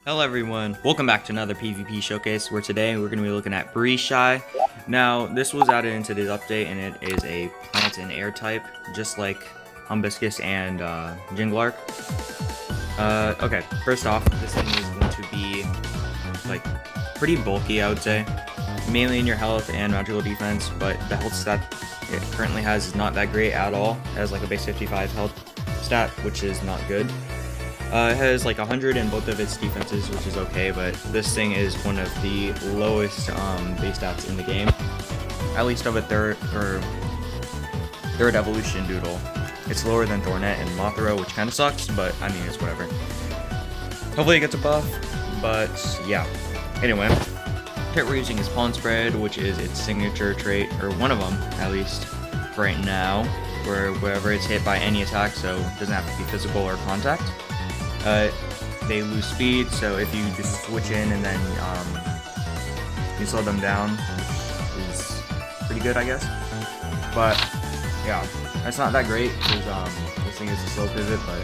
Hello everyone, welcome back to another PvP showcase where today we're going to be looking at Breezshy. Now this was added into this update and it is a plant and air type just like Humbiscus and Jinglark. Okay, first off, this thing is going to be like pretty bulky, I would say, mainly in your health and magical defense, but the health stat it currently has is not that great at all. It has like a base 55 health stat, which is not good. It has like 100 in both of its defenses, which is okay, but this thing is one of the lowest base stats in the game, at least of a third evolution Doodle. It's lower than Thornet and Mothra, which kind of sucks, but I mean, it's whatever. Hopefully it gets a buff, but yeah. Anyway, trait we're using is Pollen Spread, which is its signature trait, or one of them, at least, right now, where wherever it's hit by any attack, so it doesn't have to be physical or contact. They lose speed, so if you just switch in and then you slow them down, which is pretty good, I guess. But yeah, it's not that great because this thing is a slow pivot, but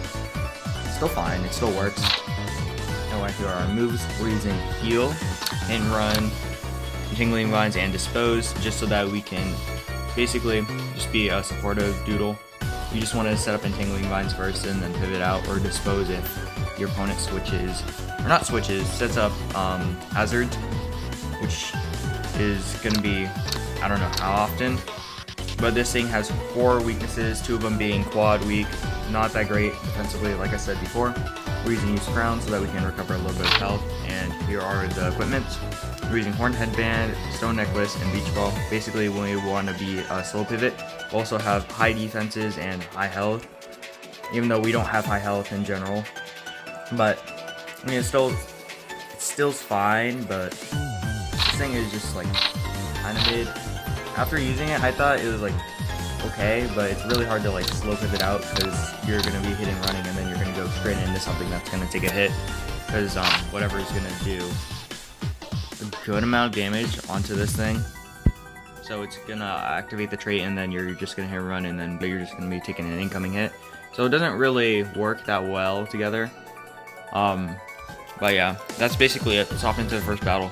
it's still fine. It still works. Anyway, here are our moves. We're using Heal, Hit and Run, Tingling Vines, and Dispose, just so that we can basically just be a supportive Doodle. You just want to set up Entangling Vines first and then pivot out, or Dispose if your opponent switches, or not switches, sets up Hazards, which is going to be, I don't know how often, but this thing has 4 weaknesses, 2 of them being quad weak, not that great defensively, like I said before. We're using Use Crown so that we can recover a little bit of health, and here are the equipment. We're using Horn Headband, Stone Necklace, and Beach Ball. Basically, when we want to be a slow pivot, we also have high defenses and high health, even though we don't have high health in general. But I mean, it's still fine, but this thing is just like kind of mid. After using it, I thought it was like okay, but it's really hard to like slow pivot out because you're gonna be hitting running and then you're gonna go straight into something that's gonna take a hit because whatever is gonna do a good amount of damage onto this thing. So it's gonna activate the trait and then you're just gonna hit run and then you're just gonna be taking an incoming hit. So it doesn't really work that well together. But yeah, that's basically it. Let's hop into the first battle.